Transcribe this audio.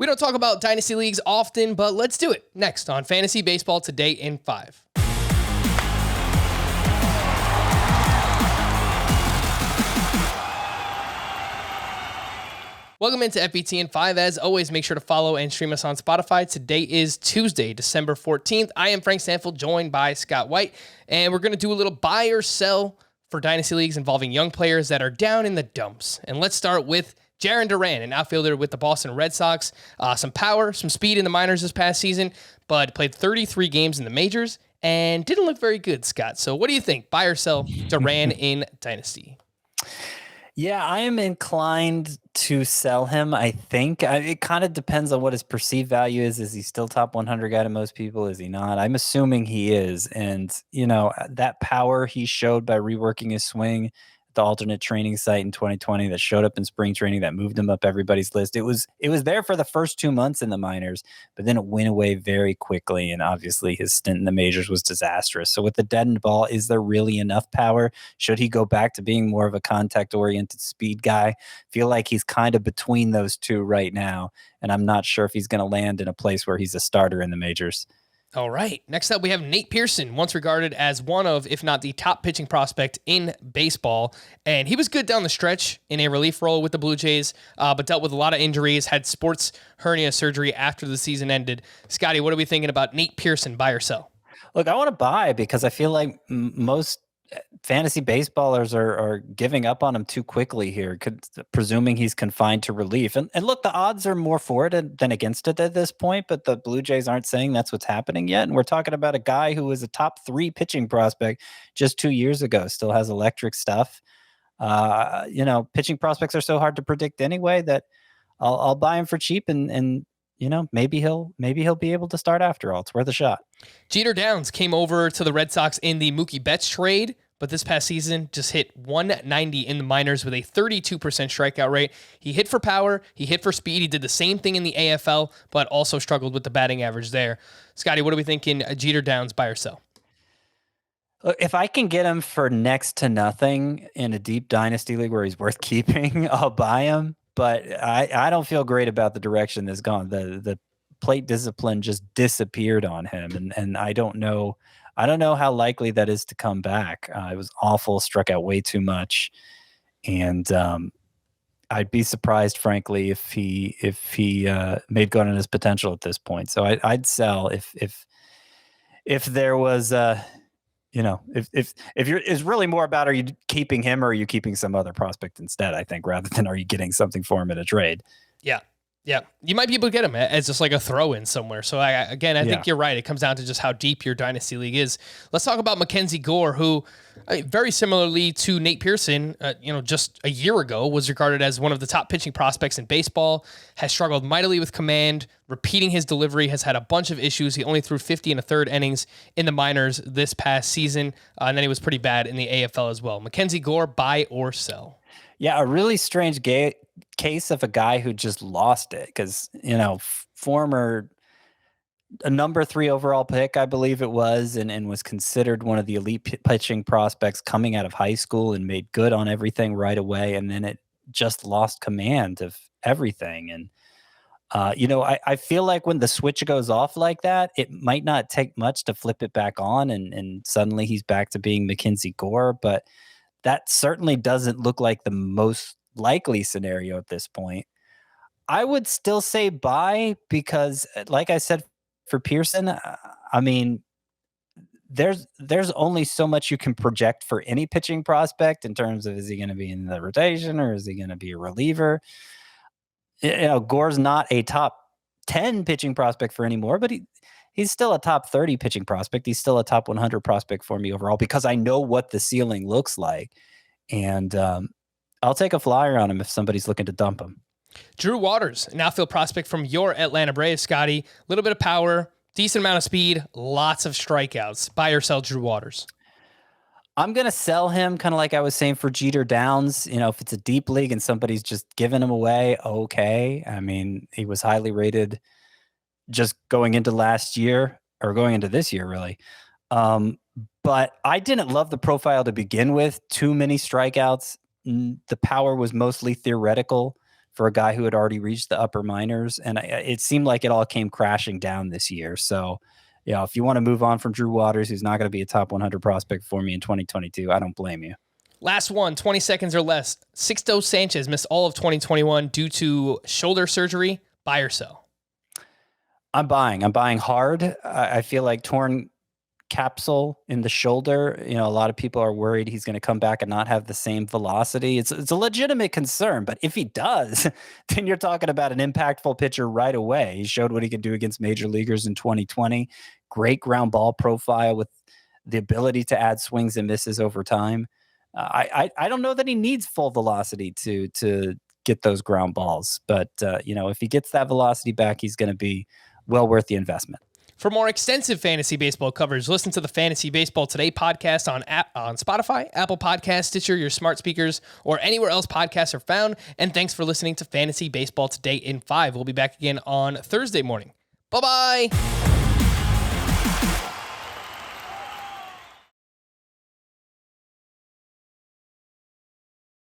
We don't talk about Dynasty Leagues often, but let's do it next on Fantasy Baseball Today in 5. Welcome into FBT in 5. As always, make sure to follow and stream us on Spotify. Today is Tuesday, December 14th. I am Frank Stanfield, joined by Scott White, and we're going to do a little buy or sell for Dynasty Leagues involving young players that are down in the dumps. And let's start with Jaren Duran, an outfielder with the Boston Red Sox. Some power, some speed in the minors this past season, but played 33 games in the majors and didn't look very good, Scott. So what do you think? Buy or sell Duran in Dynasty? Yeah, I am inclined to sell him. I think it kind of depends on what his perceived value is. Is he still top 100 guy to most people? Is he not? I'm assuming he is. And, that power he showed by reworking his swing at the alternate training site in 2020 that showed up in spring training that moved him up everybody's list. It was there for the first 2 months in the minors, but then it went away very quickly. And obviously his stint in the majors was disastrous. So with the deadened ball, is there really enough power? Should he go back to being more of a contact-oriented speed guy? Feel like he's kind of between those two right now, and I'm not sure if he's going to land in a place where he's a starter in the majors. All right. Next up, we have Nate Pearson, once regarded as one of, if not the top pitching prospect in baseball. And he was good down the stretch in a relief role with the Blue Jays, but dealt with a lot of injuries, had sports hernia surgery after the season ended. Scotty, what are we thinking about Nate Pearson, buy or sell? Look, I want to buy because I feel like most fantasy baseballers are giving up on him too quickly here, presuming he's confined to relief. And look, the odds are more for it than against it at this point, but the Blue Jays aren't saying that's what's happening yet. And we're talking about a guy who was a top 3 pitching prospect just 2 years ago, still has electric stuff. Pitching prospects are so hard to predict anyway that I'll buy him for cheap and maybe he'll be able to start after all. It's worth a shot. Jeter Downs came over to the Red Sox in the Mookie Betts trade, but this past season just hit 190 in the minors with a 32% strikeout rate. He hit for power, he hit for speed. He did the same thing in the AFL, but also struggled with the batting average there. Scotty, what are we thinking? Jeter Downs, buy or sell? Look, if I can get him for next to nothing in a deep dynasty league where he's worth keeping, I'll buy him. But I don't feel great about the direction that's gone. The plate discipline just disappeared on him, and I don't know how likely that is to come back. It was awful, struck out way too much, and I'd be surprised, frankly, if he made good on his potential at this point. So I'd sell if there was if it's really more about, are you keeping him or are you keeping some other prospect instead, I think, rather than are you getting something for him in a trade. Yeah, you might be able to get him as just like a throw-in somewhere. So I think you're right. It comes down to just how deep your dynasty league is. Let's talk about MacKenzie Gore, who very similarly to Nate Pearson, just a year ago was regarded as one of the top pitching prospects in baseball, has struggled mightily with command, repeating his delivery, has had a bunch of issues. He only threw 50 1/3 innings in the minors this past season, and then he was pretty bad in the AFL as well. MacKenzie Gore, buy or sell? Yeah, a really strange case of a guy who just lost it because, former a number 3 overall pick, I believe it was, and was considered one of the elite pitching prospects coming out of high school and made good on everything right away. And then it just lost command of everything. And, I feel like when the switch goes off like that, it might not take much to flip it back on and suddenly he's back to being MacKenzie Gore. But that certainly doesn't look like the most likely scenario at this point. I would still say buy because, like I said, for Pearson, there's only so much you can project for any pitching prospect in terms of, is he going to be in the rotation or is he going to be a reliever? Gore's not a top 10 pitching prospect for anymore, but he's still a top 30 pitching prospect. He's still a top 100 prospect for me overall because I know what the ceiling looks like. And I'll take a flyer on him if somebody's looking to dump him. Drew Waters, an outfield prospect from your Atlanta Braves, Scotty. A little bit of power, decent amount of speed, lots of strikeouts. Buy or sell Drew Waters? I'm going to sell him kind of like I was saying for Jeter Downs. If it's a deep league and somebody's just giving him away, okay. I mean, he was highly rated just going into last year or going into this year, really. But I didn't love the profile to begin with. Too many strikeouts. The power was mostly theoretical for a guy who had already reached the upper minors. And it seemed like it all came crashing down this year. So, if you want to move on from Drew Waters, who's not going to be a top 100 prospect for me in 2022, I don't blame you. Last one, 20 seconds or less. Sixto Sanchez missed all of 2021 due to shoulder surgery. Buy or sell? I'm buying. I'm buying hard. I feel like torn capsule in the shoulder. A lot of people are worried he's going to come back and not have the same velocity. It's a legitimate concern, but if he does, then you're talking about an impactful pitcher right away. He showed what he could do against major leaguers in 2020. Great ground ball profile with the ability to add swings and misses over time. I don't know that he needs full velocity to get those ground balls, but if he gets that velocity back, he's going to be well worth the investment. For more extensive fantasy baseball coverage, listen to the Fantasy Baseball Today podcast on Spotify, Apple Podcasts, Stitcher, your smart speakers, or anywhere else podcasts are found. And thanks for listening to Fantasy Baseball Today in 5. We'll be back again on Thursday morning. Bye-bye.